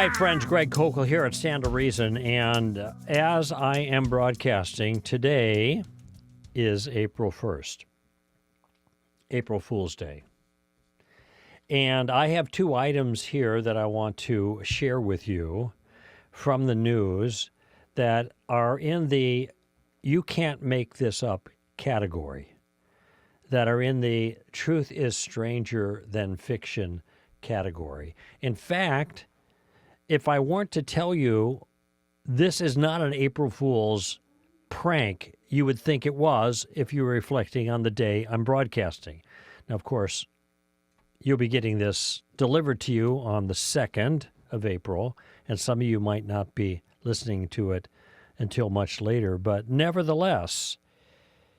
Hi, friends. Greg Kokel here at Stand to Reason. And as I am broadcasting, today is April 1st, April Fool's Day. And I have two items here that I want to share with you from the news that are in the you can't make this up category, that are in the truth is stranger than fiction category. In fact, if I weren't to tell you this is not an April Fool's prank, you would think it was if you were reflecting on the day I'm broadcasting. Now, of course, you'll be getting this delivered to you on the 2nd of April, and some of you might not be listening to it until much later. But nevertheless,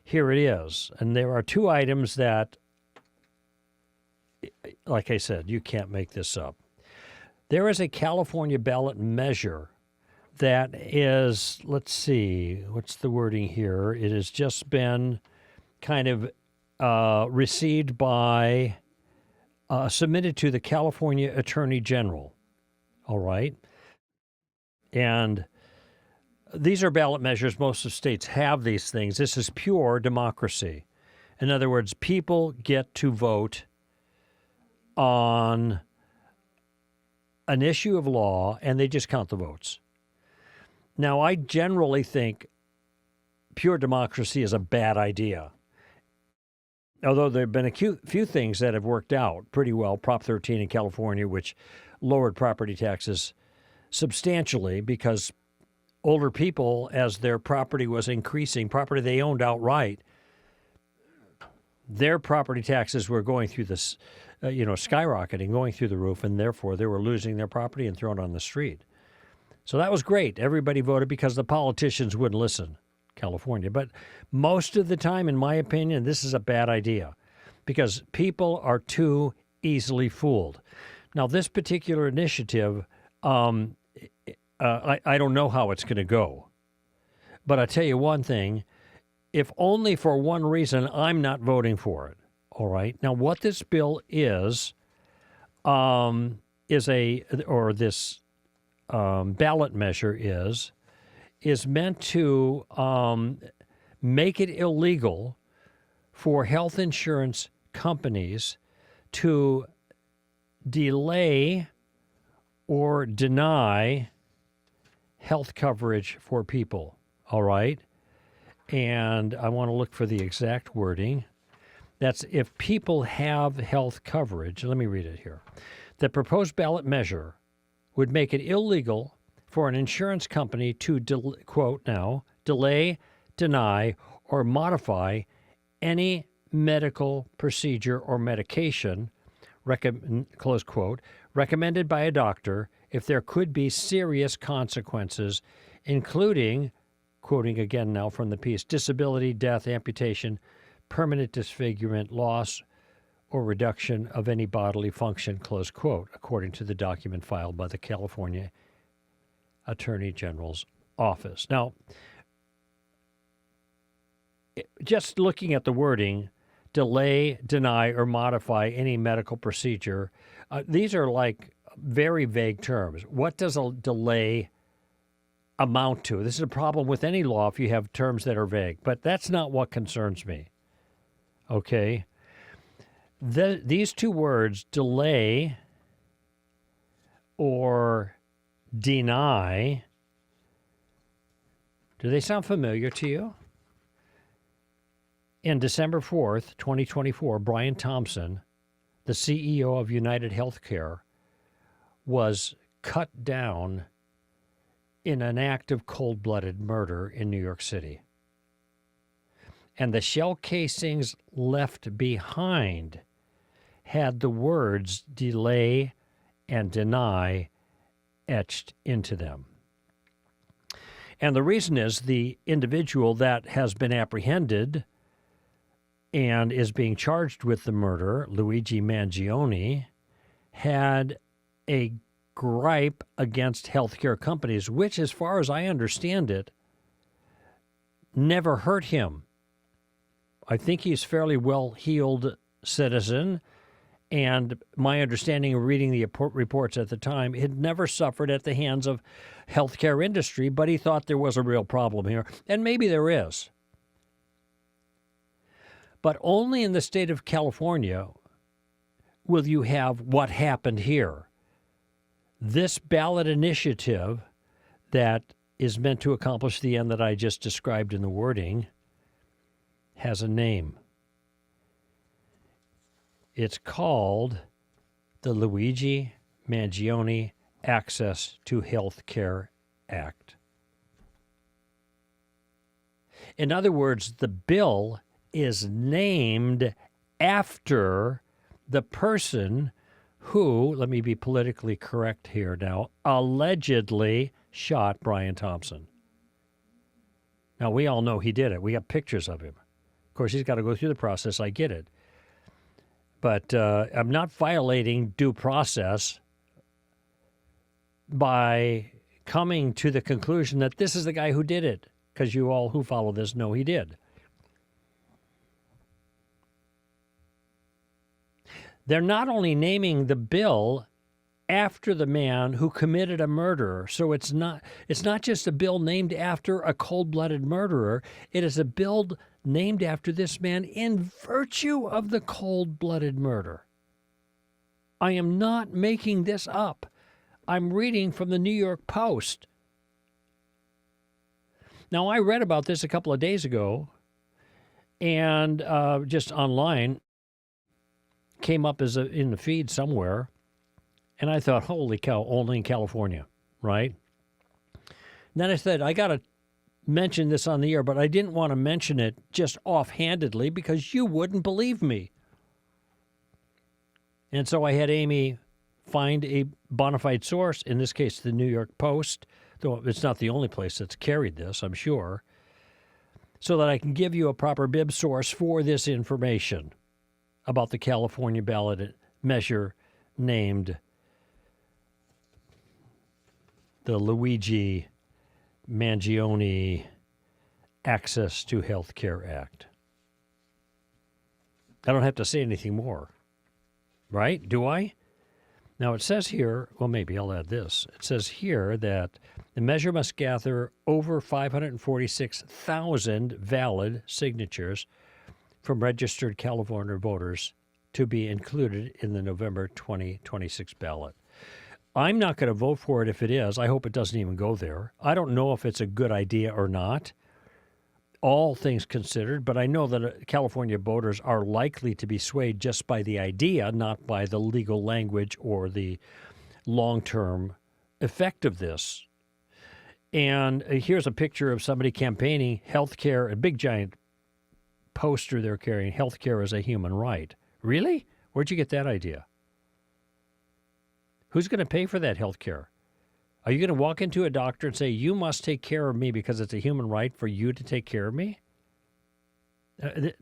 here it is. And there are two items that, like I said, you can't make this up. There is a California ballot measure that is, let's see, what's the wording here? It has just been kind of received by, submitted to the California Attorney General. All right. And these are ballot measures. Most of states have these things. This is pure democracy. In other words, people get to vote on an issue of law, and they just count the votes. Now, I generally think pure democracy is a bad idea. Although there have been a few things that have worked out pretty well. Prop 13 in California, which lowered property taxes substantially because older people, as their property was increasing, property they owned outright, their property taxes were going through this, skyrocketing, going through the roof, and therefore they were losing their property and thrown on the street. So that was great. Everybody voted because the politicians wouldn't listen, California. But most of the time, in my opinion, this is a bad idea because people are too easily fooled. Now, this particular initiative, I don't know how it's going to go. But I tell you one thing, if only for one reason, I'm not voting for it. All right. Now, what this bill is ballot measure is meant to make it illegal for health insurance companies to delay or deny health coverage for people. All right. And I want to look for the exact wording. That's if people have health coverage. Let me read it here. The proposed ballot measure would make it illegal for an insurance company to, delay, deny, or modify any medical procedure or medication, close quote, recommended by a doctor if there could be serious consequences, including, quoting again now from the piece, disability, death, amputation, permanent disfigurement, loss, or reduction of any bodily function, close quote, according to the document filed by the California Attorney General's office. Now, just looking at the wording, delay, deny, or modify any medical procedure, these are like very vague terms. What does a delay amount to? This is a problem with any law if you have terms that are vague, but that's not what concerns me. Okay? These two words, delay or deny, do they sound familiar to you? In December 4th, 2024, Brian Thompson, the CEO of United Healthcare, was cut down in an act of cold-blooded murder in New York City. And the shell casings left behind had the words delay and deny etched into them. And the reason is the individual that has been apprehended and is being charged with the murder, Luigi Mangione, had a gripe against healthcare companies, which, as far as I understand it, never hurt him. I think he's a fairly well-heeled citizen, And my understanding of reading the reports at the time, it had never suffered at the hands of healthcare industry, but he thought there was a real problem here. And maybe there is. But only in the state of California will you have what happened here. This ballot initiative that is meant to accomplish the end that I just described in the wording has a name. It's called the Luigi Mangione Access to Health Care Act. In other words, the bill is named after the person who, let me be politically correct here now, allegedly shot Brian Thompson. Now, we all know he did it. We got pictures of him. Of course, he's got to go through the process. I get it. But I'm not violating due process by coming to the conclusion that this is the guy who did it, because you all who follow this know he did. They're not only naming the bill after the man who committed a murder, so it's not just a bill named after a cold-blooded murderer. It is a bill named after this man in virtue of the cold-blooded murder. I am not making this up. I'm reading from the New York Post. Now, I read about this a couple of days ago, and just online, came up as in the feed somewhere, and I thought, holy cow, only in California, right? And then I said, I got to mention this on the air, but I didn't want to mention it just offhandedly because you wouldn't believe me. And so I had Amy find a bona fide source, in this case, the New York Post, though it's not the only place that's carried this, I'm sure, so that I can give you a proper bib source for this information about the California ballot measure named the Luigi Mangione Access to Health Care Act. I don't have to say anything more, right? Do I? Now it says here, well, maybe I'll add this. It says here that the measure must gather over 546,000 valid signatures from registered California voters to be included in the November 2026 ballot. I'm not going to vote for it if it is. I hope it doesn't even go there. I don't know if it's a good idea or not, all things considered, but I know that California voters are likely to be swayed just by the idea, not by the legal language or the long-term effect of this. And here's a picture of somebody campaigning healthcare, a big giant poster they're carrying, healthcare is a human right. Really? Where'd you get that idea? Who's going to pay for that healthcare? Are you going to walk into a doctor and say, you must take care of me because it's a human right for you to take care of me? Anyway.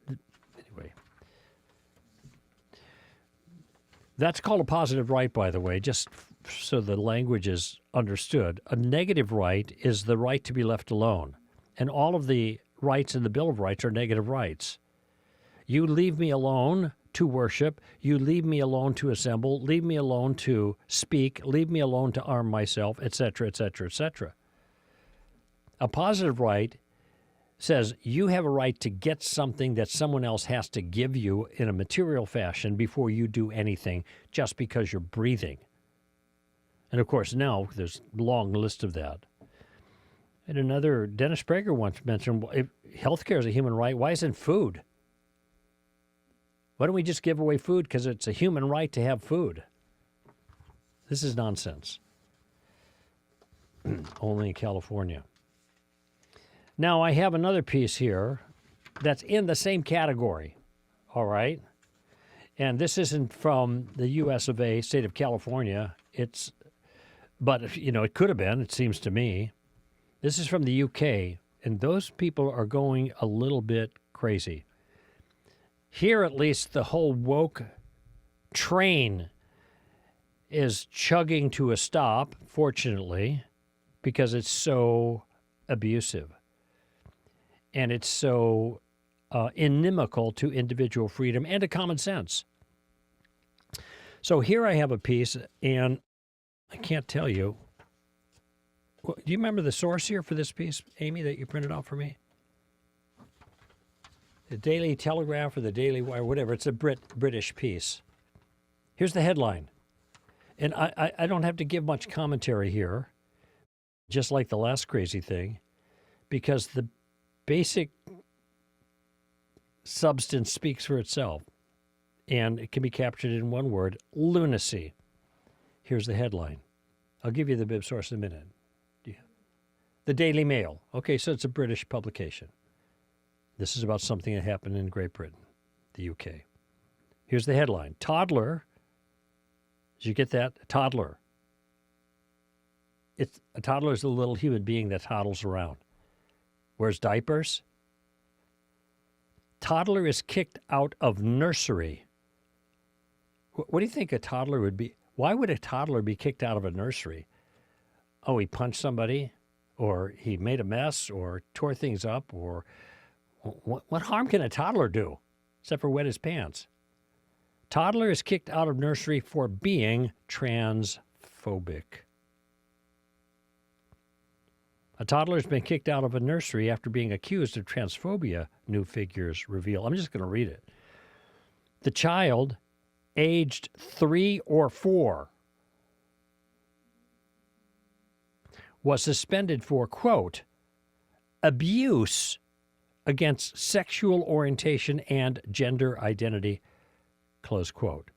That's called a positive right, by the way, just so the language is understood. A negative right is the right to be left alone. And all of the rights in the Bill of Rights are negative rights. You leave me alone to worship, you leave me alone to assemble, leave me alone to speak, leave me alone to arm myself, etc., etc., etc. A positive right says you have a right to get something that someone else has to give you in a material fashion before you do anything just because you're breathing. And of course now there's a long list of that. And another, Dennis Prager once mentioned, well, if healthcare is a human right, why isn't food? Why don't we just give away food because it's a human right to have food? This is nonsense. Only in California. Now, I have another piece here that's in the same category, all right? And this isn't from the U.S. of A., state of California. But, you know, it could have been, it seems to me. This is from the UK, and those people are going a little bit crazy. Here, at least, the whole woke train is chugging to a stop, fortunately, because it's so abusive. And it's so inimical to individual freedom and to common sense. So here I have a piece, and I can't tell you. Do you remember the source here for this piece, Amy, that you printed out for me? The Daily Telegraph or the Daily Wire, whatever. It's a British piece. Here's the headline. And I don't have to give much commentary here, just like the last crazy thing, because the basic substance speaks for itself. And it can be captured in one word, lunacy. Here's the headline. I'll give you the bib source in a minute. The Daily Mail. Okay, so it's a British publication. This is about something that happened in Great Britain, the UK. Here's the headline. Toddler. Did you get that? Toddler. A toddler is a little human being that toddles around. Wears diapers. Toddler is kicked out of nursery. What do you think a toddler would be? Why would a toddler be kicked out of a nursery? Oh, he punched somebody, or he made a mess, or tore things up, or what harm can a toddler do except for wet his pants? Toddler is kicked out of nursery for being transphobic. A toddler has been kicked out of a nursery after being accused of transphobia, new figures reveal. I'm just going to read it. The child, aged 3 or 4, was suspended for, quote, abuse against sexual orientation and gender identity, close quote.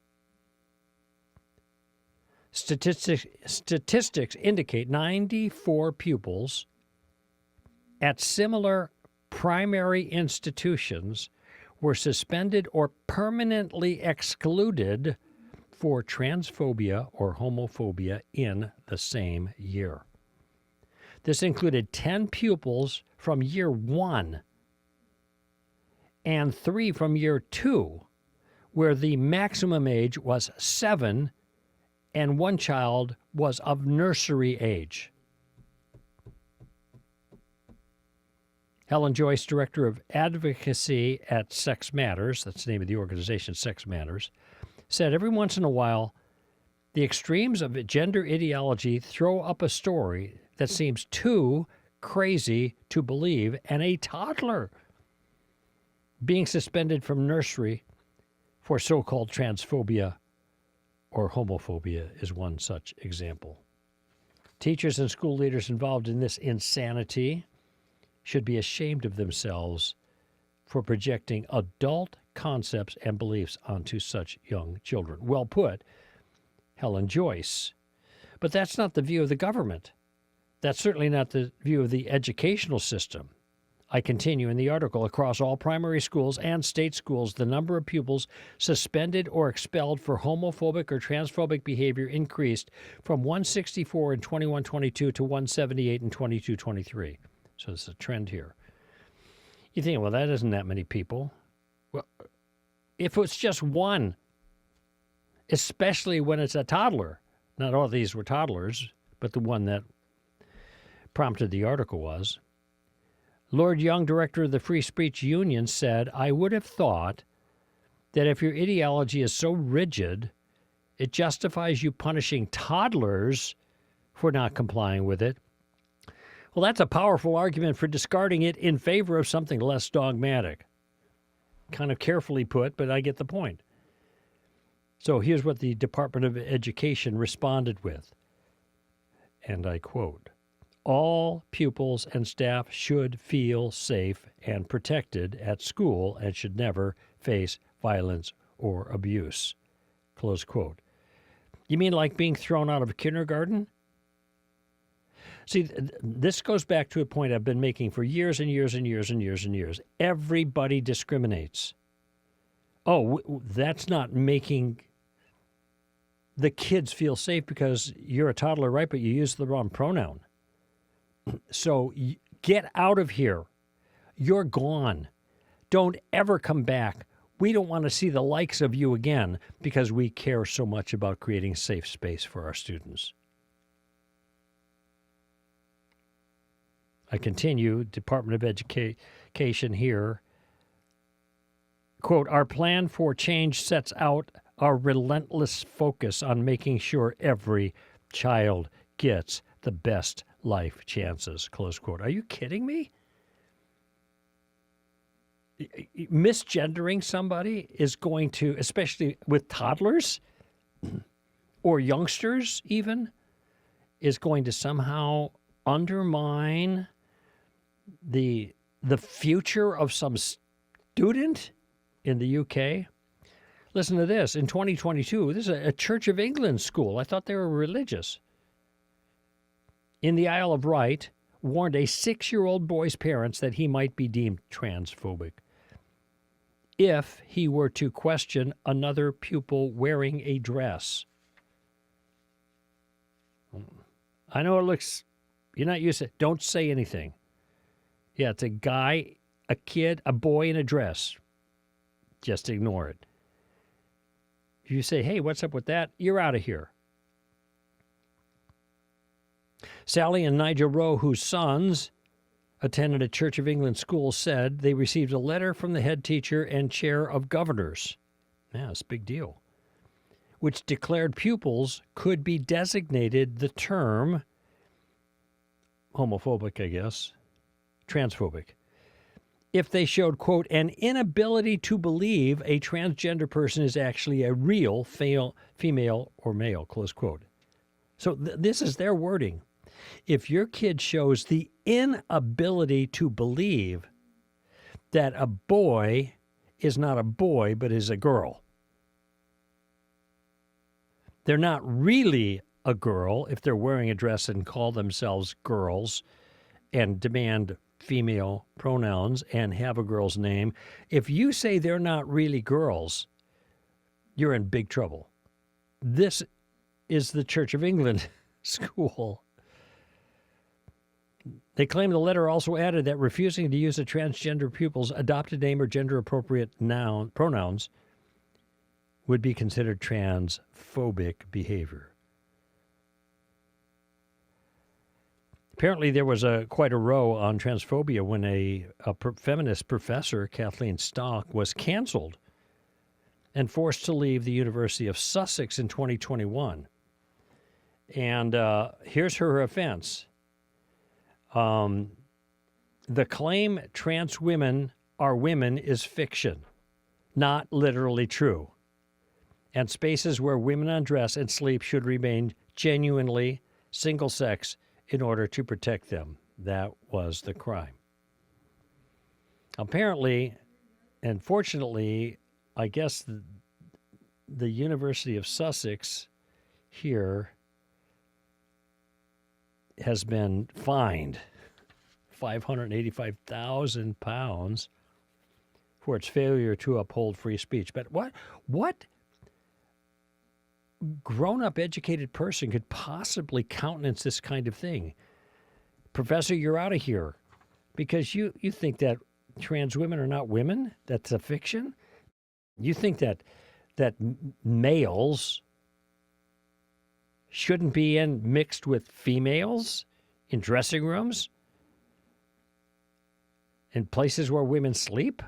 Statistics indicate 94 pupils at similar primary institutions were suspended or permanently excluded for transphobia or homophobia in the same year. This included 10 pupils from year 1 and 3 from year 2, where the maximum age was 7 and one child was of nursery age. Helen Joyce, Director of Advocacy at Sex Matters, that's the name of the organization, Sex Matters, said every once in a while, the extremes of gender ideology throw up a story that seems too crazy to believe, and a toddler being suspended from nursery for so-called transphobia or homophobia is one such example. Teachers and school leaders involved in this insanity should be ashamed of themselves for projecting adult concepts and beliefs onto such young children. Well put, Helen Joyce. But that's not the view of the government. That's certainly not the view of the educational system. I continue in the article. Across all primary schools and state schools, the number of pupils suspended or expelled for homophobic or transphobic behavior increased from 164 in 21-22 to 178 in 22-23. So there's a trend here. You think, well, that isn't that many people. Well, if it's just one, especially when it's a toddler, not all of these were toddlers, but the one that prompted the article was, Lord Young, director of the Free Speech Union, said, I would have thought that if your ideology is so rigid, it justifies you punishing toddlers for not complying with it. Well, that's a powerful argument for discarding it in favor of something less dogmatic. Kind of carefully put, but I get the point. So here's what the Department of Education responded with, and I quote, all pupils and staff should feel safe and protected at school and should never face violence or abuse, close quote. You mean like being thrown out of kindergarten? See, this goes back to a point I've been making for years and years and years and years and years. Everybody discriminates. Oh, that's not making the kids feel safe because you're a toddler, right, but you use the wrong pronoun. So get out of here. You're gone. Don't ever come back. We don't want to see the likes of you again because we care so much about creating safe space for our students. I continue, Department of Education here. Quote, our plan for change sets out our relentless focus on making sure every child gets the best life chances, close quote. Are you kidding me? Misgendering somebody is going to, especially with toddlers or youngsters even, is going to somehow undermine the future of some student in the UK. Listen to this. In 2022, this is a Church of England school. I thought they were religious. In the Isle of Wight, warned a 6-year-old boy's parents that he might be deemed transphobic if he were to question another pupil wearing a dress. I know it looks, you're not used to it. Don't say anything. Yeah, it's a guy, a kid, a boy in a dress. Just ignore it. If you say, hey, what's up with that? You're out of here. Sally and Nigel Rowe, whose sons attended a Church of England school, said they received a letter from the head teacher and chair of governors. Yeah, it's a big deal. Which declared pupils could be designated the term homophobic, I guess, transphobic, if they showed, quote, an inability to believe a transgender person is actually a real female or male, close quote. So this is their wording. If your kid shows the inability to believe that a boy is not a boy but is a girl, they're not really a girl if they're wearing a dress and call themselves girls and demand female pronouns and have a girl's name. If you say they're not really girls, you're in big trouble. This is the Church of England school. They claim the letter also added that refusing to use a transgender pupil's adopted name or gender-appropriate pronouns would be considered transphobic behavior. Apparently, there was quite a row on transphobia when a feminist professor, Kathleen Stock, was canceled and forced to leave the University of Sussex in 2021. And here's her offense. The claim trans women are women is fiction, not literally true. And spaces where women undress and sleep should remain genuinely single-sex in order to protect them. That was the crime. Apparently, and fortunately, I guess the University of Sussex here has been fined £585,000 for its failure to uphold free speech. But what grown-up educated person could possibly countenance this kind of thing? Professor, you're out of here because you think that trans women are not women? That's a fiction? You think that males shouldn't be mixed with females in dressing rooms? In places where women sleep?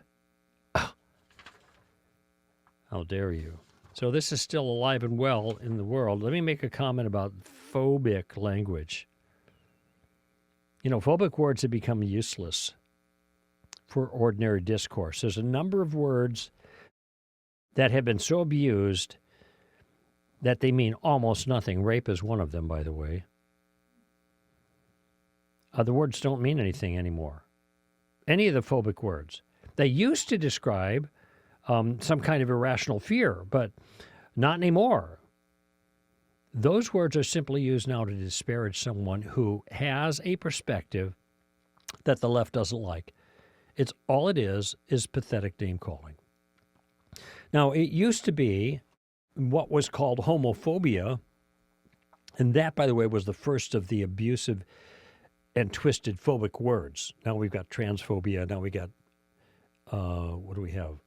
Oh, how dare you? So this is still alive and well in the world. Let me make a comment about phobic language. You know, phobic words have become useless for ordinary discourse. There's a number of words that have been so abused that they mean almost nothing. Rape is one of them, by the way. The words don't mean anything anymore. Any of the phobic words. They used to describe some kind of irrational fear, but not anymore. Those words are simply used now to disparage someone who has a perspective that the left doesn't like. It's all it is pathetic name-calling. Now, it used to be what was called homophobia, and that, by the way, was the first of the abusive and twisted phobic words. Now we've got transphobia. Now we got, what do we have?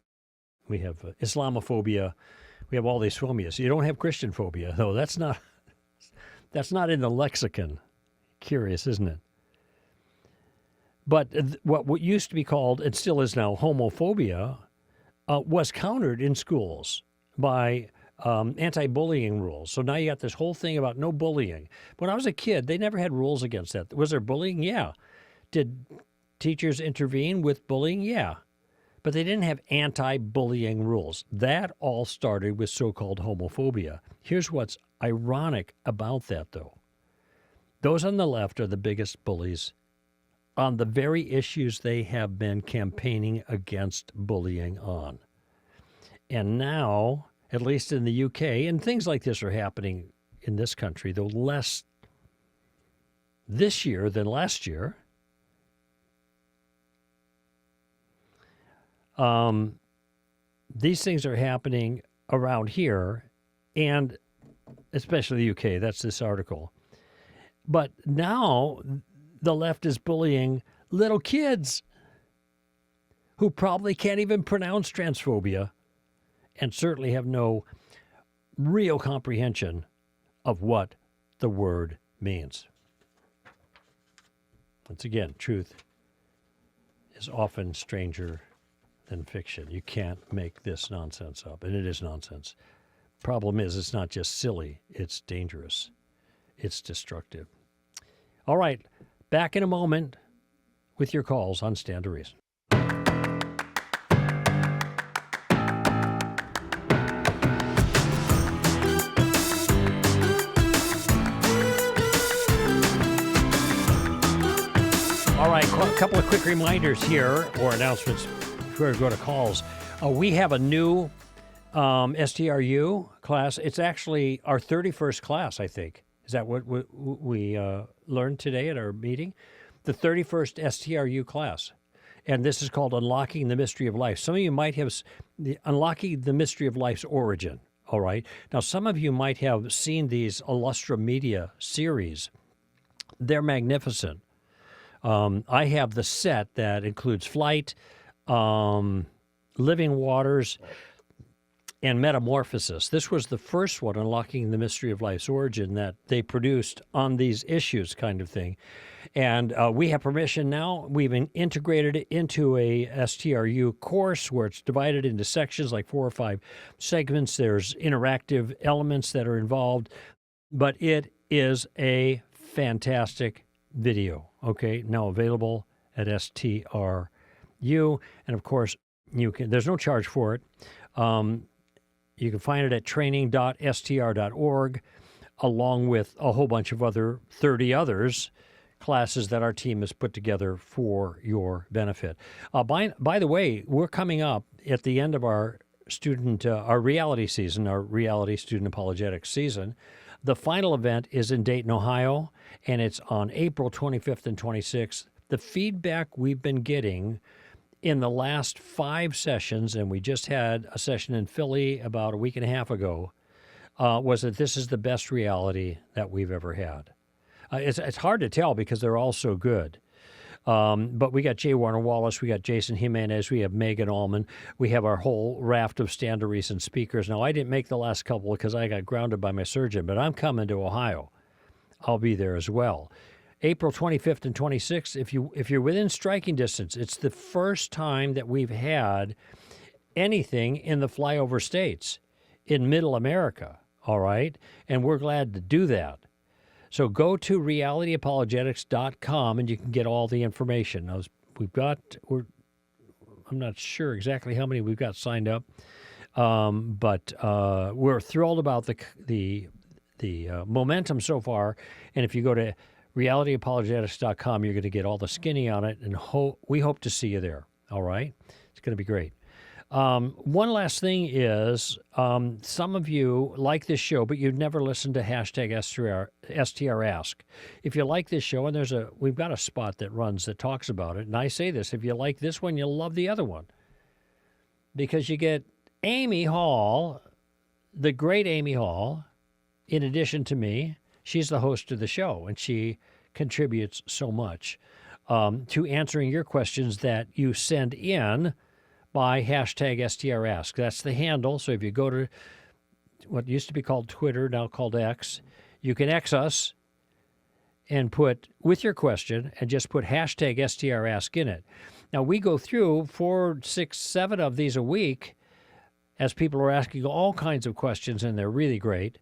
We have Islamophobia. We have all these phobias. You don't have Christian phobia, though. That's not in the lexicon. Curious, isn't it? But what used to be called, and still is now, homophobia, was countered in schools by anti-bullying rules. So now you got this whole thing about no bullying. When I was a kid, they never had rules against that. Was there bullying? Yeah. Did teachers intervene with bullying? Yeah. But they didn't have anti-bullying rules. That all started with so-called homophobia. Here's what's ironic about that, though. Those on the left are the biggest bullies on the very issues they have been campaigning against bullying on. And now, at least in the UK, and things like this are happening in this country, though less this year than last year, these things are happening around here, and especially the UK. That's this article. But now the left is bullying little kids who probably can't even pronounce transphobia and certainly have no real comprehension of what the word means. Once again, truth is often stranger than fiction. You can't make this nonsense up, and it is nonsense. Problem is, it's not just silly, it's dangerous. It's destructive. All right, back in a moment with your calls on Stand to Reason. All right, a couple of quick reminders here, or announcements before we go to calls. We have a new STRU class. It's actually our 31st class, I think. Is that what we learned today at our meeting? The 31st STRU class. And this is called Unlocking the Mystery of Life. Some of you might have Unlocking the Mystery of Life's Origin, all right? Now, some of you might have seen these Illustra Media series. They're magnificent. I have the set that includes Flight, Living Waters, and Metamorphosis. This was the first one, Unlocking the Mystery of Life's Origin, that they produced on these issues kind of thing. And we have permission now. We've integrated it into a STRU course where it's divided into sections, like 4 or 5 segments. There's interactive elements that are involved. But it is a fantastic video, okay? Now available at STRU. And, of course, there's no charge for it. You can find it at training.str.org, along with a whole bunch of other 30 others, classes that our team has put together for your benefit. By the way, we're coming up at the end of our reality season, our reality student apologetics season. The final event is in Dayton, Ohio, and it's on April 25th and 26th. The feedback we've been getting in the last 5 sessions, and we just had a session in Philly about a week and a half ago, was that this is the best reality that we've ever had. It's hard to tell because they're all so good. But we got Jay Warner Wallace, we got Jason Jimenez, we have Megan Allman, we have our whole raft of Stand to Reason speakers. Now, I didn't make the last couple because I got grounded by my surgeon, but I'm coming to Ohio. I'll be there as well. April 25th and 26th, if you're within striking distance, it's the first time that we've had anything in the flyover states in Middle America, all right? And we're glad to do that. So go to realityapologetics.com and you can get all the information. Now, I'm not sure exactly how many we've got signed up, but we're thrilled about the momentum so far. And if you go to realityapologetics.com, you're going to get all the skinny on it, and we hope to see you there. All right? It's going to be great. One last thing is, some of you like this show, but you've never listened to hashtag STRask. If you like this show, and we've got a spot that runs that talks about it, and I say this, if you like this one, you'll love the other one. Because you get Amy Hall, the great Amy Hall, in addition to me. She's the host of the show, and she contributes so much to answering your questions that you send in by hashtag STRask. That's the handle. So if you go to what used to be called Twitter, now called X, you can X us and put with your question and just put hashtag STRask in it. Now, we go through 4, 6, 7 of these a week, as people are asking all kinds of questions, and they're really great.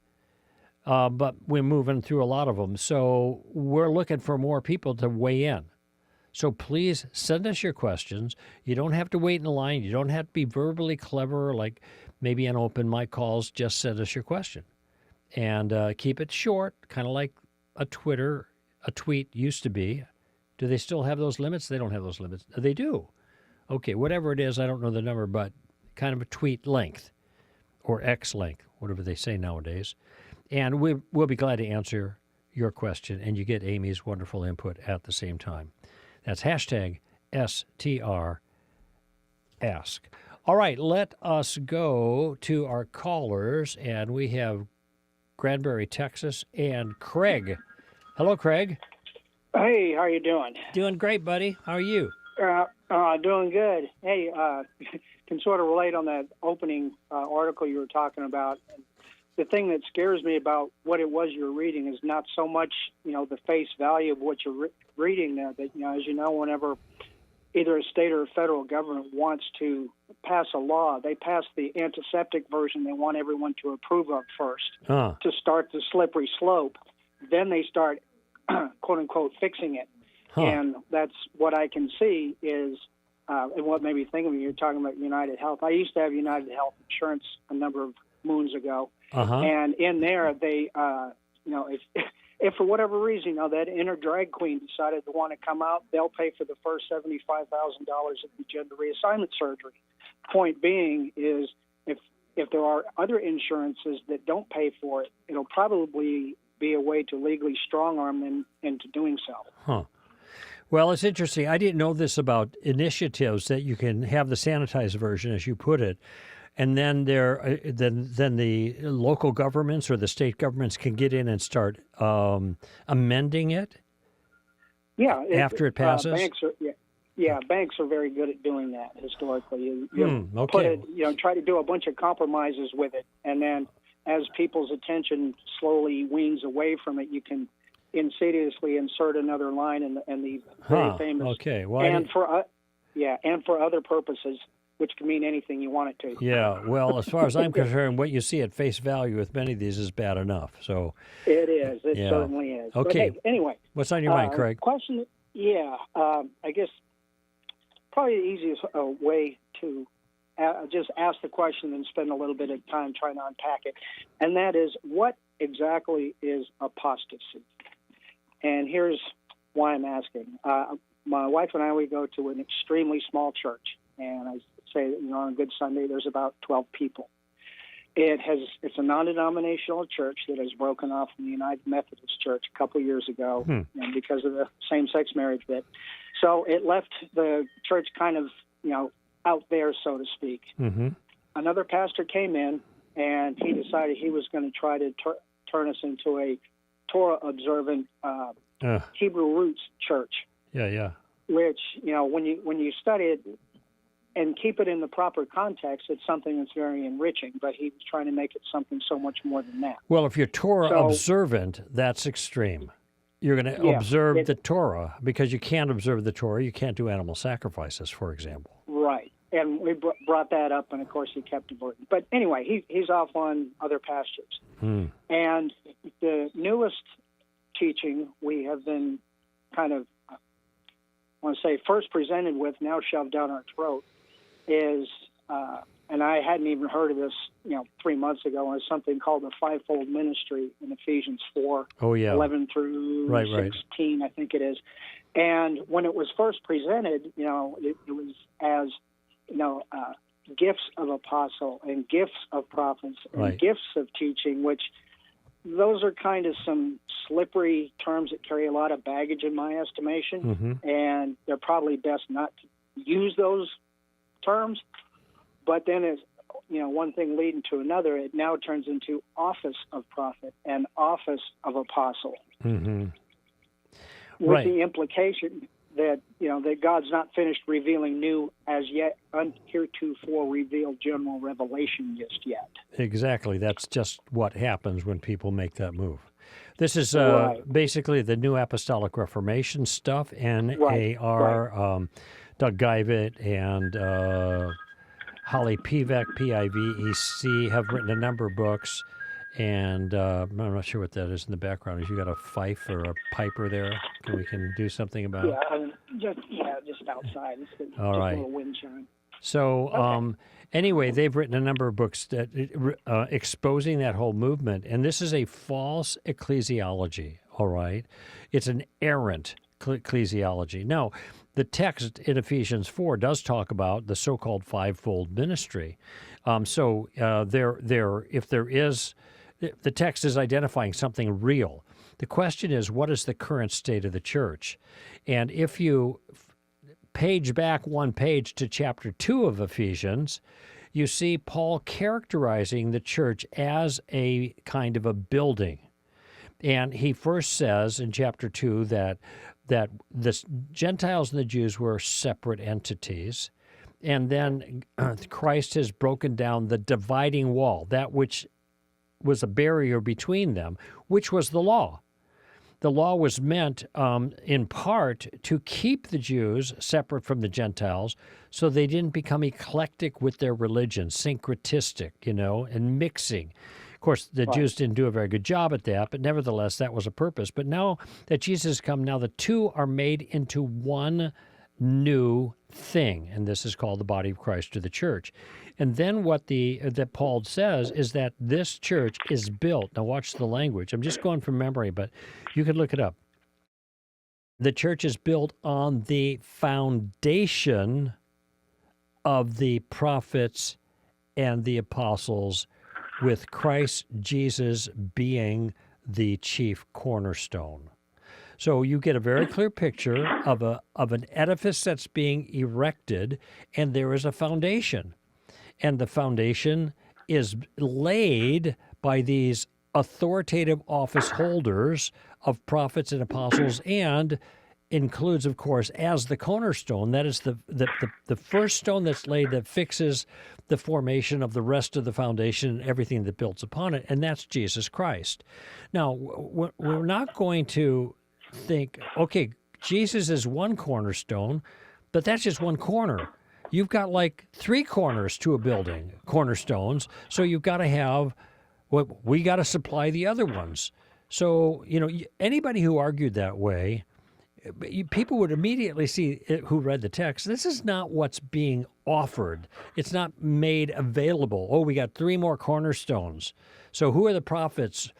But we're moving through a lot of them. So we're looking for more people to weigh in. So please send us your questions. You don't have to wait in line. You don't have to be verbally clever like maybe on open mic calls. Just send us your question. And keep it short, kind of like a tweet used to be. Do they still have those limits? They don't have those limits. They do. Okay, whatever it is, I don't know the number, but kind of a tweet length or X length, whatever they say nowadays. And we'll be glad to answer your question, and you get Amy's wonderful input at the same time. That's hashtag STR Ask. All right, let us go to our callers, and we have Granbury, Texas, and Craig. Hello, Craig. Hey, how you doing? Doing great, buddy. How are you? Doing good. Hey, can sort of relate on that opening article you were talking about. The thing that scares me about what it was you were reading is not so much, the face value of what you're reading. That, as you know, whenever either a state or a federal government wants to pass a law, they pass the antiseptic version they want everyone to approve of first to start the slippery slope. Then they start, quote unquote, fixing it. And that's what I can see is, and what made me think of you're talking about United Health. I used to have United Health Insurance a number of moons ago. And in there, they, if for whatever reason, that inner drag queen decided to want to come out, they'll pay for the first $75,000 of the gender reassignment surgery. Point being is if there are other insurances that don't pay for it, it'll probably be a way to legally strong-arm them into doing so. Well, it's interesting. I didn't know this about initiatives that you can have the sanitized version, as you put it, and then then the local governments or the state governments can get in and start amending it. Yeah, after it passes. Banks are very good at doing that historically. Put it, try to do a bunch of compromises with it, and then as people's attention slowly weans away from it, you can insidiously insert another line in the very famous. Okay. And for other purposes, which can mean anything you want it to. Yeah. Well, as far as I'm concerned, what you see at face value with many of these is bad enough. So it is. It certainly is. Okay. But hey, anyway, what's on your mind, Craig? Question. Yeah. I guess probably the easiest way to just ask the question and spend a little bit of time trying to unpack it, and that is, what exactly is apostasy? And here's why I'm asking. My wife and I, we go to an extremely small church, and I say, on a good Sunday, there's about 12 people. It's a non-denominational church that has broken off from the United Methodist Church a couple of years ago because of the same-sex marriage bit. So it left the church kind of, out there, so to speak. Another pastor came in, and he decided he was going to try to turn us into a Torah-observant Hebrew roots church. Yeah. Which, when you study it and keep it in the proper context, it's something that's very enriching. But he was trying to make it something so much more than that. Well, if you're Torah observant, that's extreme. You're going to observe the Torah, because you can't observe the Torah. You can't do animal sacrifices, for example. Right. And we brought that up, and, of course, he kept avoiding. But anyway, he's off on other pastures. And the newest teaching we have been kind of, I want to say, first presented with, now shoved down our throat, is, and I hadn't even heard of this, 3 months ago, is something called the fivefold ministry in Ephesians 4, 11 through 16, I think it is. And when it was first presented, it was as, gifts of apostle and gifts of prophets and gifts of teaching, which those are kind of some slippery terms that carry a lot of baggage in my estimation, and they're probably best not to use those terms. But then it's, one thing leading to another, it now turns into office of prophet and office of apostle, with the implication that, that God's not finished revealing new as yet, heretofore revealed general revelation just yet. Exactly. That's just what happens when people make that move. This is basically the New Apostolic Reformation stuff, NAR, Doug Guyvett, and Holly Pivec, Pivec, have written a number of books, and I'm not sure what that is in the background. Is you got a fife or a piper there? We can do something about? Just outside. It's All just right. a little wind chime. So anyway, they've written a number of books that exposing that whole movement, and this is a false ecclesiology. All right, it's an errant ecclesiology. Now, the text in Ephesians 4 does talk about the so-called fivefold ministry. If there is, the text is identifying something real. The question is, what is the current state of the church? And if you page back one page to chapter 2 of Ephesians, you see Paul characterizing the church as a kind of a building. And he first says in chapter 2 that the Gentiles and the Jews were separate entities. And then Christ has broken down the dividing wall, that which was a barrier between them, which was the law. The law was meant in part to keep the Jews separate from the Gentiles so they didn't become eclectic with their religion, syncretistic, and mixing. Of course, the Jews didn't do a very good job at that, but nevertheless, that was a purpose. But now that Jesus has come, now the two are made into one new thing, and this is called the body of Christ or the church. And then what that Paul says is that this church is built. Now watch the language. I'm just going from memory, but you can look it up. The church is built on the foundation of the prophets and the apostles, with Christ Jesus being the chief cornerstone. So you get a very clear picture of an edifice that's being erected, and there is a foundation. And the foundation is laid by these authoritative office holders of prophets and apostles, and includes, of course, as the cornerstone. That is the first stone that's laid that fixes the formation of the rest of the foundation and everything that builds upon it, and that's Jesus Christ. Now, we're not going to think, okay, Jesus is one cornerstone, but that's just one corner. You've got like 3 corners to a building, cornerstones, so you've got to have we got to supply the other ones. So, anybody who argued that way, people would immediately see, who read the text, this is not what's being offered. It's not made available. Oh, we got 3 more cornerstones. So who are the prophets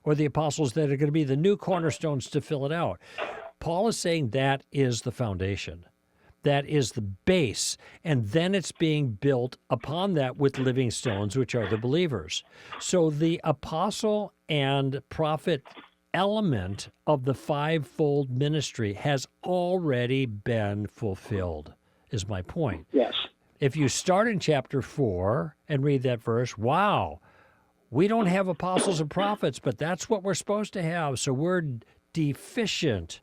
or the apostles that are going to be the new cornerstones to fill it out? Paul is saying that is the foundation. That is the base. And then it's being built upon that with living stones, which are the believers. So the apostle and prophet element of the fivefold ministry has already been fulfilled, is my point. Yes. If you start in chapter 4 and read that verse, wow, we don't have apostles and prophets, but that's what we're supposed to have, so we're deficient.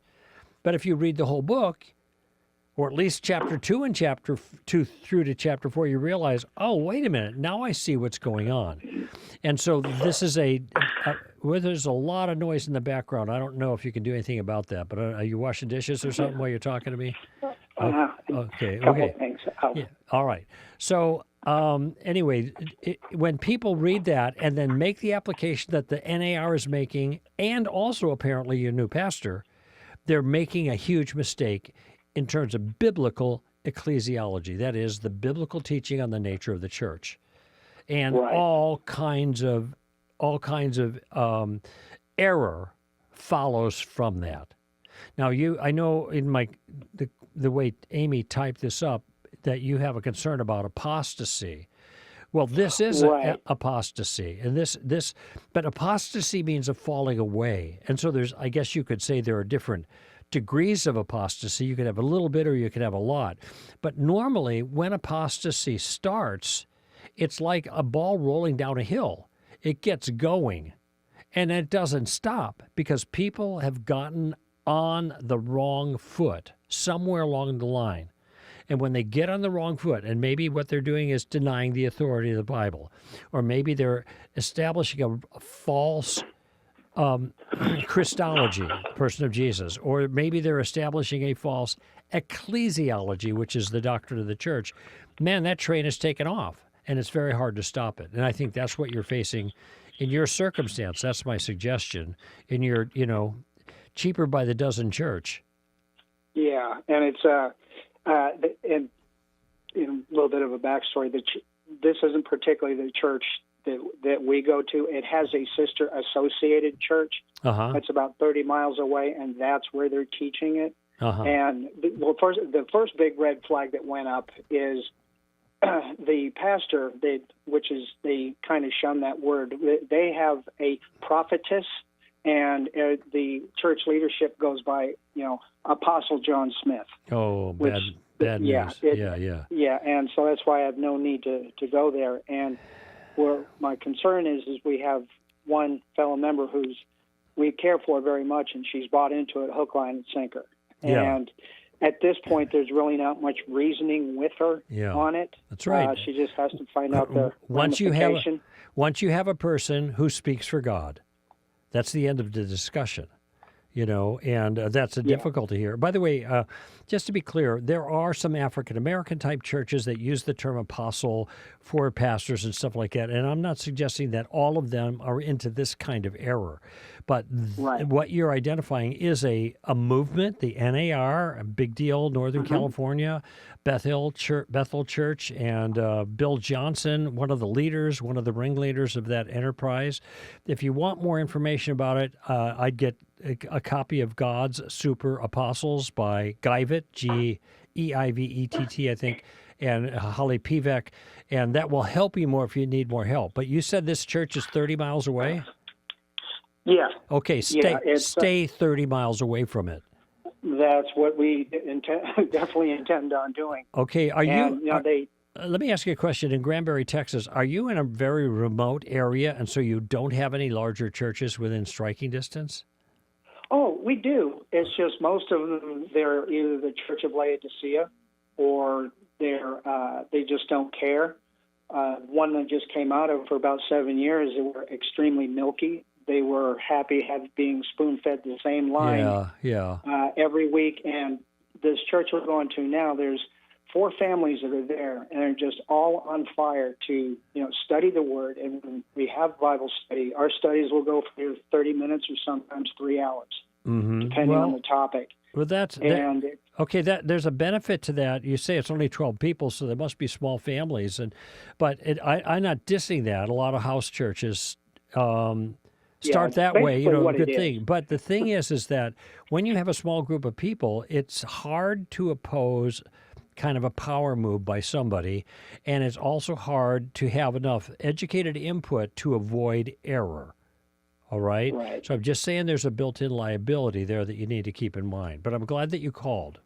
But if you read the whole book, or at least chapter 2 and chapter 2 through to chapter 4, you realize, oh, wait a minute, now I see what's going on. And so this is where there's a lot of noise in the background. I don't know if you can do anything about that, but are you washing dishes or something while you're talking to me? Okay. Thanks. Yeah. All right. So anyway, when people read that and then make the application that the NAR is making, and also apparently your new pastor, they're making a huge mistake in terms of biblical ecclesiology. That is, the biblical teaching on the nature of the church, and all kinds of error follows from that. Now, I know in the way Amy typed this up that you have a concern about apostasy. Well, this is apostasy, and but apostasy means a falling away, and so I guess you could say there are different degrees of apostasy. You could have a little bit or you could have a lot. But normally, when apostasy starts, it's like a ball rolling down a hill. It gets going, and it doesn't stop because people have gotten on the wrong foot somewhere along the line. And when they get on the wrong foot, and maybe what they're doing is denying the authority of the Bible, or maybe they're establishing a false Christology, person of Jesus, or maybe they're establishing a false ecclesiology, which is the doctrine of the church, man, that train has taken off, and it's very hard to stop it. And I think that's what you're facing in your circumstance. That's my suggestion in your, cheaper by the dozen church. Yeah, and it's and a little bit of a backstory. This isn't particularly the church that we go to. It has a sister associated church that's about 30 miles away, and that's where they're teaching it. And the first big red flag that went up is the pastor, they kind of shun that word. They have a prophetess, and the church leadership goes by, Apostle John Smith. Oh, bad news. Yeah, and so that's why I have no need to go there. And where my concern is we have one fellow member we care for very much, and she's bought into it hook, line, and sinker. Yeah. And at this point, there's really not much reasoning with her on it. That's right. She just has to find out the once ramification. Once you have a person who speaks for God, that's the end of the discussion. And that's a difficulty here. By the way, just to be clear, there are some African-American type churches that use the term apostle for pastors and stuff like that. And I'm not suggesting that all of them are into this kind of error. But what you're identifying is a movement, the NAR, a big deal, Northern California, Bethel Church, and Bill Johnson, one of the leaders, one of the ringleaders of that enterprise. If you want more information about it, I'd get a copy of God's Super Apostles by Guyvet, Geivett, I think, and Holly Pivek, and that will help you more if you need more help. But you said this church is 30 miles away? Yeah. Okay, stay 30 miles away from it. That's what we definitely intend on doing. Okay, let me ask you a question. In Granbury, Texas, are you in a very remote area, and so you don't have any larger churches within striking distance? Oh, we do. It's just most of them, they're either the Church of Laodicea or they just don't care. One that just came out of for about 7 years, they were extremely milky. They were happy being spoon-fed the same line every week. And this church we're going to now, there's 4 families that are there, and they're just all on fire to study the Word. And when we have Bible study, our studies will go for 30 minutes or sometimes 3 hours, depending on the topic. Well, there's a benefit to that. You say it's only 12 people, so there must be small families, but I'm not dissing that. A lot of house churches start that way, good thing. But the thing is that when you have a small group of people, it's hard to oppose kind of a power move by somebody, and it's also hard to have enough educated input to avoid error. All right? So I'm just saying there's a built-in liability there that you need to keep in mind. But I'm glad that you called,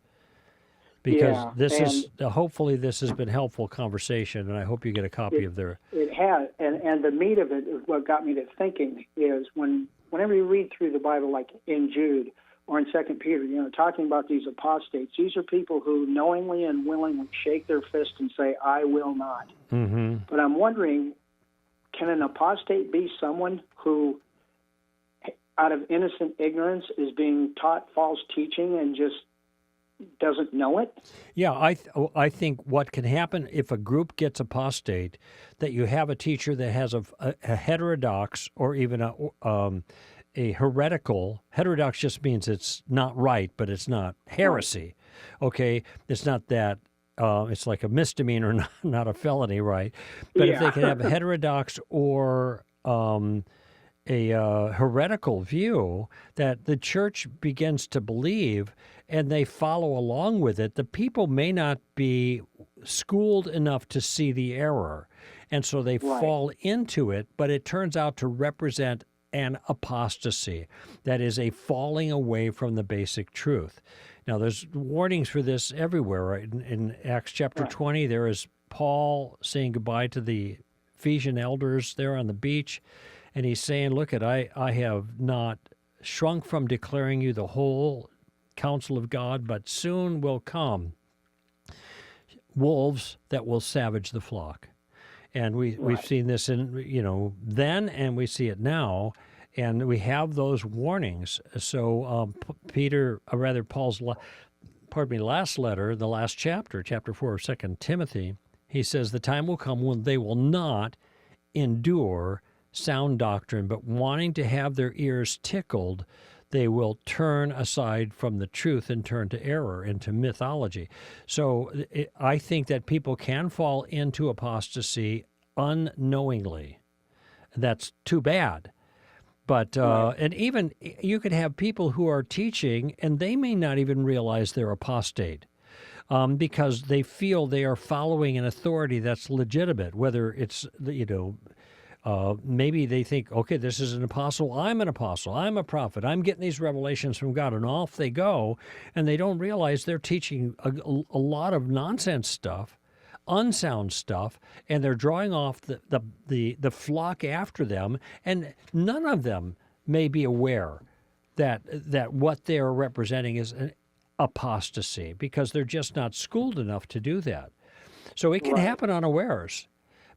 because hopefully this has been helpful conversation, and I hope you get a copy of their... It has, and the meat of it is what got me to thinking is whenever you read through the Bible, like in Jude or in 2 Peter, talking about these apostates, these are people who knowingly and willingly shake their fist and say, I will not. But I'm wondering, can an apostate be someone who, out of innocent ignorance, is being taught false teaching and just doesn't know it? Yeah, I think what can happen if a group gets apostate, that you have a teacher that has a heterodox or even a heretical. Heterodox just means it's not right, but it's not heresy. Okay, it's not that. It's like a misdemeanor, not a felony, right? But if they can have a heterodox or a heretical view that the church begins to believe and they follow along with it, the people may not be schooled enough to see the error. And so they fall into it, but it turns out to represent an apostasy. That is a falling away from the basic truth. Now, there's warnings for this everywhere. Right? In Acts chapter 20, there is Paul saying goodbye to the Ephesian elders there on the beach. And he's saying, look, I have not shrunk from declaring you the whole counsel of God, but soon will come wolves that will savage the flock. And we've seen this then, and we see it now, and we have those warnings. So last letter, the last chapter, chapter 4 of 2 Timothy, he says, the time will come when they will not endure sound doctrine, but wanting to have their ears tickled, they will turn aside from the truth and turn to error, into mythology. So I think that people can fall into apostasy unknowingly. That's too bad. But and even you could have people who are teaching, and they may not even realize they're apostate because they feel they are following an authority that's legitimate, whether it's, maybe they think, okay, this is an apostle, I'm a prophet, I'm getting these revelations from God, and off they go, and they don't realize they're teaching a lot of nonsense stuff, unsound stuff, and they're drawing off the flock after them, and none of them may be aware that what they're representing is an apostasy, because they're just not schooled enough to do that. So it can happen unawares.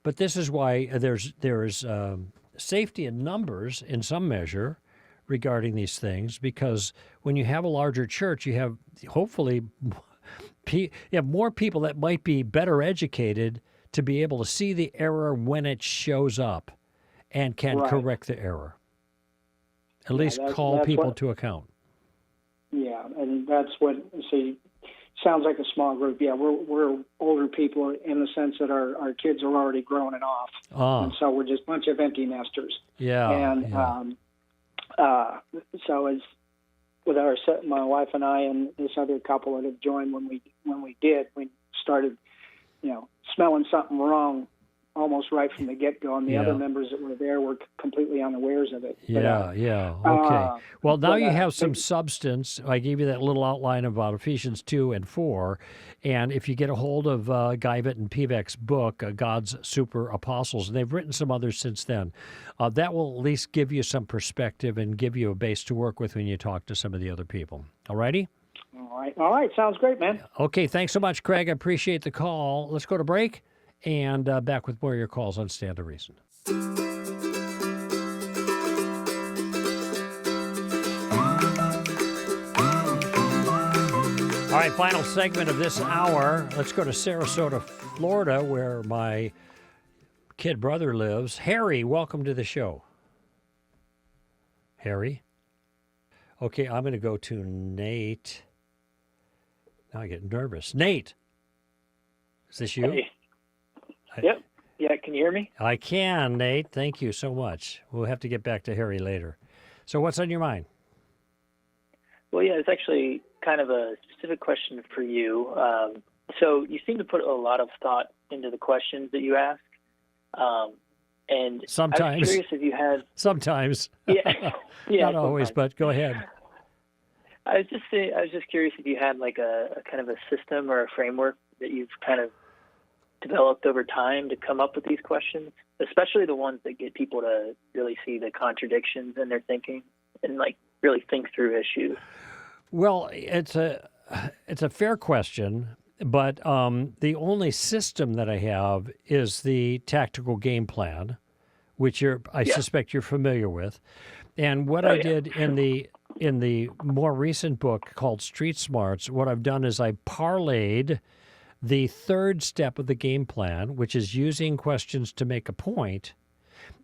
But this is why there's safety in numbers in some measure regarding these things, because when you have a larger church, you have hopefully more people that might be better educated to be able to see the error when it shows up and can correct the error. At least call people to account. Yeah, and that's what, sounds like a small group. Yeah, we're older people in the sense that our kids are already grown and off, and so we're just a bunch of empty nesters. Yeah, and so as with my wife and I and this other couple that have joined, when we started, smelling something wrong almost right from the get-go, and the other members that were there were completely unawares of it. Okay. Well, now you have some substance. I gave you that little outline about Ephesians 2 and 4, and if you get a hold of Guyvett and Pivek's book, God's Super Apostles, and they've written some others since then, that will at least give you some perspective and give you a base to work with when you talk to some of the other people. All righty? All right. Sounds great, man. Okay, thanks so much, Craig. I appreciate the call. Let's go to break. And back with more of your calls on Stand to Reason. All right, final segment of this hour. Let's go to Sarasota, Florida, where my kid brother lives. Harry, welcome to the show. Harry? Okay, I'm going to go to Nate. Now I get nervous. Nate, is this you? Hey. Yep. Yeah, can you hear me? I can, Nate. Thank you so much. We'll have to get back to Harry later. So what's on your mind? Well, yeah, it's actually kind of a specific question for you. So you seem to put a lot of thought into the questions that you ask. And sometimes. I was curious if you had... Sometimes. Yeah. Not always, but go ahead. I was just curious if you had like a kind of a system or a framework that you've kind of developed over time to come up with these questions, especially the ones that get people to really see the contradictions in their thinking and like really think through issues. Well, it's a fair question, but the only system that I have is the tactical game plan, which I suspect you're familiar with. And what I did in the more recent book called Street Smarts, what I've done is I parlayed the third step of the game plan, which is using questions to make a point,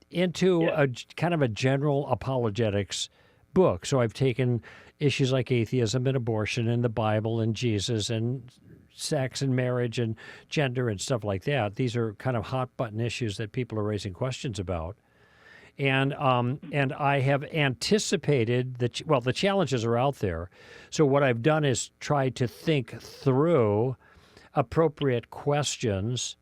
into a kind of a general apologetics book. So I've taken issues like atheism and abortion and the Bible and Jesus and sex and marriage and gender and stuff like that. These are kind of hot button issues that people are raising questions about. And I have anticipated the challenges are out there. So what I've done is try to think through appropriate questions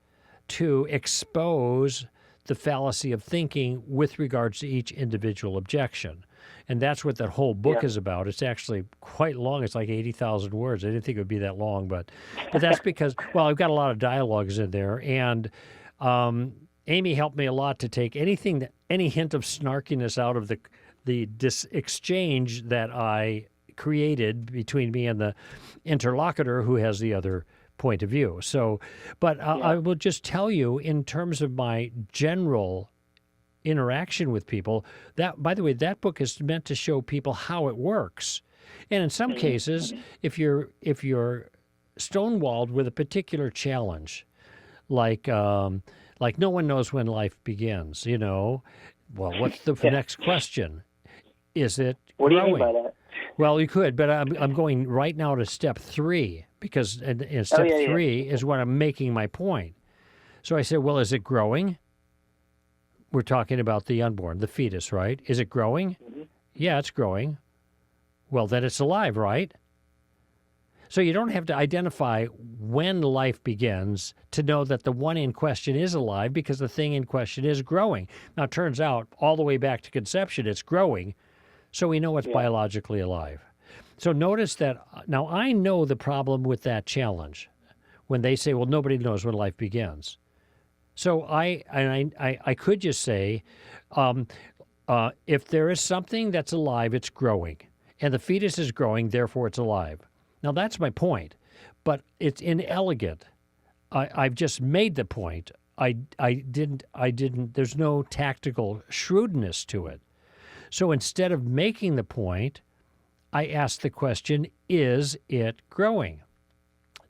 to expose the fallacy of thinking with regards to each individual objection. And that's what that whole book is about. It's actually quite long. It's like 80,000 words. I didn't think it would be that long, but that's because, I've got a lot of dialogues in there. And Amy helped me a lot to take any hint of snarkiness out of the exchange that I created between me and the interlocutor who has the other point of view. So, but I will just tell you, in terms of my general interaction with people, that, by the way, that book is meant to show people how it works. And in some cases, if you're stonewalled with a particular challenge, like no one knows when life begins, well, what's the next question? Is it What growing? do you mean by that? Well, you could, but I'm going right now to step 3 because in step 3 is when I'm making my point. So I said, well, is it growing? We're talking about the unborn, the fetus, right? Is it growing? Mm-hmm. Yeah, it's growing. Well, then it's alive, right? So you don't have to identify when life begins to know that the one in question is alive because the thing in question is growing. Now, it turns out all the way back to conception, it's growing, so we know it's biologically alive. So notice that now I know the problem with that challenge when they say, well, nobody knows when life begins. So I could just say, if there is something that's alive, it's growing. And the fetus is growing, therefore it's alive. Now, that's my point, but it's inelegant. I've just made the point. I didn't, there's no tactical shrewdness to it. So instead of making the point, I asked the question, is it growing?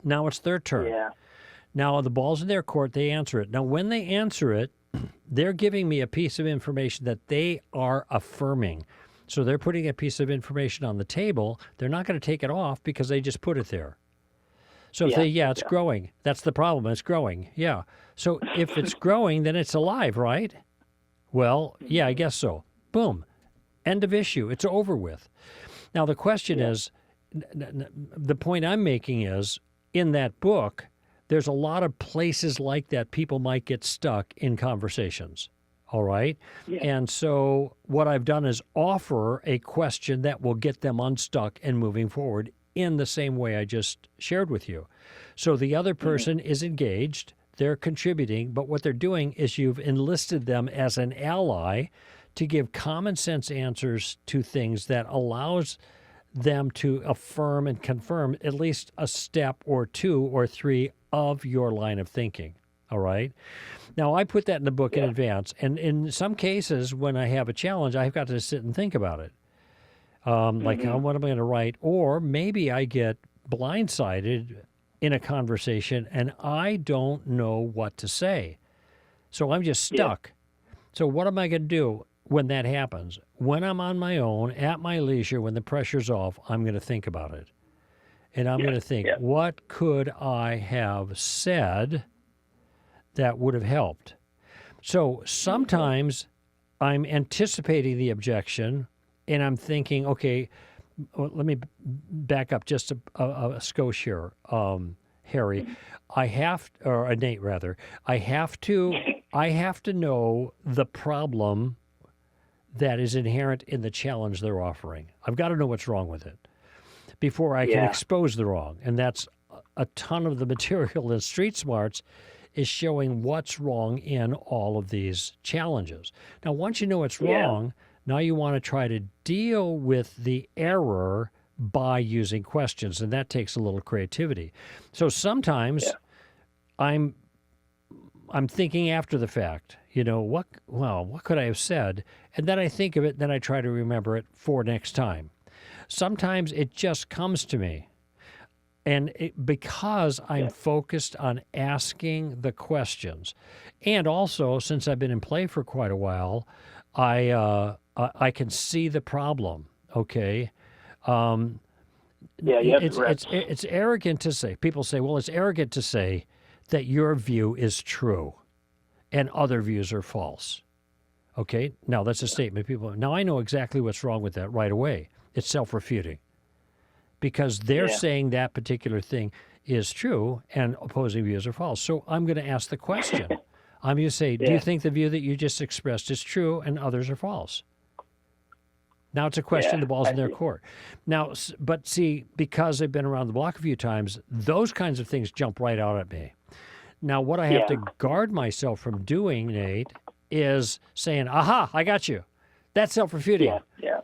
Now it's their turn. Yeah. Now the ball's in their court, they answer it. Now when they answer it, they're giving me a piece of information that they are affirming. So they're putting a piece of information on the table. They're not going to take it off because they just put it there. So if it's growing. That's the problem. It's growing. Yeah. So if it's growing, then it's alive, right? Well, yeah, I guess so. Boom. End of issue. It's over with. Now the question is, the point I'm making is, in that book, there's a lot of places like that people might get stuck in conversations. All right. Yeah. And so what I've done is offer a question that will get them unstuck and moving forward in the same way I just shared with you. So the other person is engaged, they're contributing, but what they're doing is you've enlisted them as an ally to give common sense answers to things that allows them to affirm and confirm at least a step or 2 or 3 of your line of thinking. All right. Now, I put that in the book in advance. And in some cases, when I have a challenge, I've got to sit and think about it. Like, what am I going to write? Or maybe I get blindsided in a conversation and I don't know what to say. So I'm just stuck. So what am I going to do when that happens? When I'm on my own, at my leisure, when the pressure's off, I'm going to think about it. And I'm going to think, what could I have said that would have helped? So sometimes I'm anticipating the objection and I'm thinking, okay, let me back up just a skosh here, Harry. Nate rather, I have to know the problem that is inherent in the challenge they're offering. I've got to know what's wrong with it before I can expose the wrong. And that's a ton of the material in Street Smarts is showing what's wrong in all of these challenges. Now, once you know what's wrong, now you want to try to deal with the error by using questions, and that takes a little creativity. So sometimes I'm thinking after the fact, what could I have said? And then I think of it, then I try to remember it for next time. Sometimes it just comes to me. And because I'm focused on asking the questions, and also since I've been in play for quite a while, I can see the problem. Okay, it's arrogant to say. People say, well, it's arrogant to say that your view is true, and other views are false. Okay, now that's a statement. Now I know exactly what's wrong with that right away. It's self-refuting. Because they're saying that particular thing is true and opposing views are false. So I'm going to ask the question. I'm going to say, do you think the view that you just expressed is true and others are false? Now it's a question, the ball's in their court. Now, but see, because I've been around the block a few times, those kinds of things jump right out at me. Now, what I have to guard myself from doing, Nate, is saying, aha, I got you. That's self-refuting. Yeah.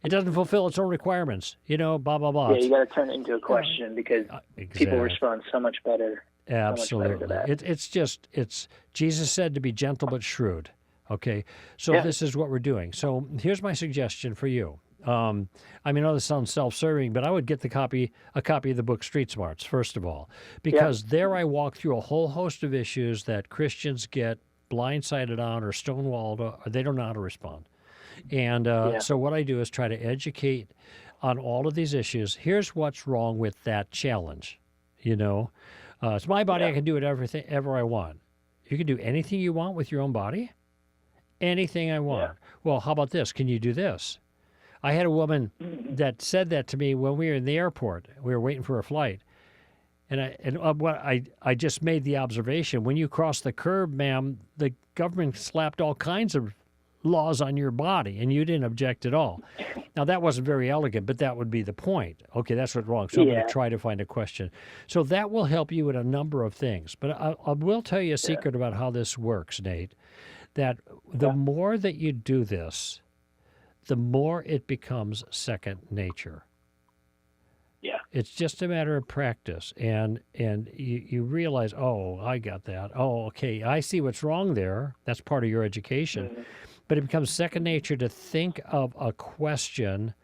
It doesn't fulfill its own requirements, blah, blah, blah. Yeah, you got to turn it into a question because people respond so much better. Absolutely. It's Jesus said to be gentle but shrewd. Okay, so this is what we're doing. So here's my suggestion for you. I mean, I know this sounds self-serving, but I would get a copy of the book Street Smarts, first of all, because there I walk through a whole host of issues that Christians get blindsided on or stonewalled, or they don't know how to respond. And so what I do is try to educate on all of these issues. Here's what's wrong with that challenge. It's my body. I can do whatever I want. You can do anything you want with your own body. Anything I want. Well, how about this? Can you do this? I had a woman that said that to me when we were in the airport. We were waiting for a flight. And I just made the observation, when you cross the curb, ma'am, the government slapped all kinds of laws on your body, and you didn't object at all. Now, that wasn't very elegant, but that would be the point. Okay, that's what's wrong. So I'm going to try to find a question. So that will help you with a number of things. But I will tell you a secret about how this works, Nate, that the more that you do this, the more it becomes second nature. Yeah. It's just a matter of practice. And you realize, oh, I got that. Oh, okay, I see what's wrong there. That's part of your education. Mm-hmm. But it becomes second nature to think of a question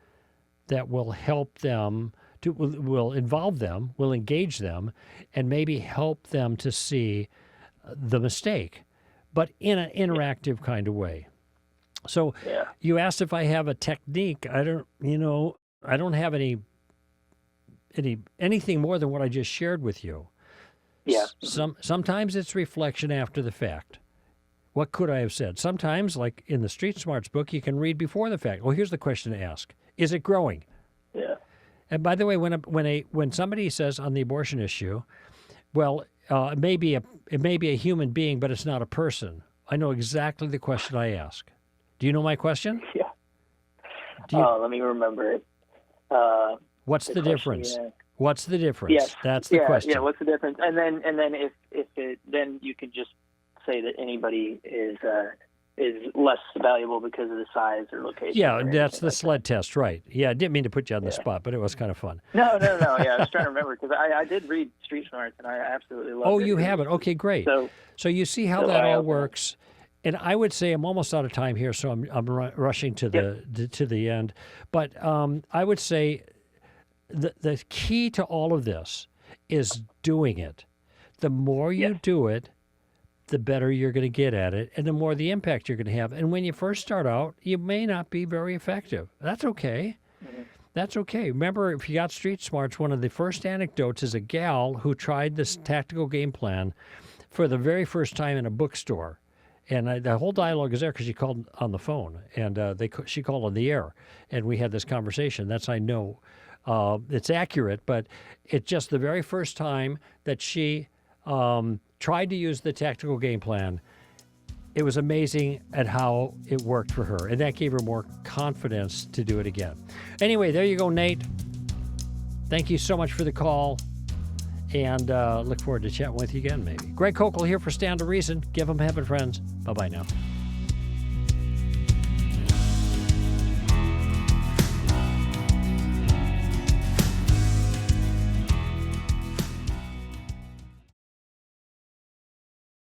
that will help them, will involve them, will engage them, and maybe help them to see the mistake, but in an interactive kind of way. So you asked if I have a technique. I don't have anything more than what I just shared with you. Yeah. Sometimes it's reflection after the fact. What could I have said? Sometimes, like in the Street Smarts book, you can read before the fact. Well, here's the question to ask: is it growing? Yeah. And by the way, when somebody says on the abortion issue, well, it may be a human being, but it's not a person. I know exactly the question I ask. Do you know my question? Yeah. Let me remember it. What's the difference? What's the difference? Yes. That's the question. Yeah. What's the difference? And then then you can just say that anybody is less valuable because of the size or location. Yeah, that's the sled test, right? Yeah, I didn't mean to put you on the spot, but it was kind of fun. No. Yeah, I was trying to remember because I did read Street Smarts and I absolutely loved it. Oh, you have it? Okay, great. So you see how that all works. And I would say I'm almost out of time here, so I'm rushing to the end. But I would say the key to all of this is doing it. The more you do it, the better you're going to get at it, and the more the impact you're going to have. And when you first start out, you may not be very effective. That's okay. Mm-hmm. That's okay. Remember, if you got Street Smarts, one of the first anecdotes is a gal who tried this tactical game plan for the very first time in a bookstore. And the whole dialogue is there because she called on the phone, and she called on the air, and we had this conversation. That's, I know, it's accurate, but it's just the very first time that she tried to use the tactical game plan. It was amazing at how it worked for her, and that gave her more confidence to do it again. Anyway, there you go, Nate. Thank you so much for the call, and look forward to chatting with you again, maybe. Greg Kokel here for Stand to Reason. Give them heaven, friends. Bye-bye now.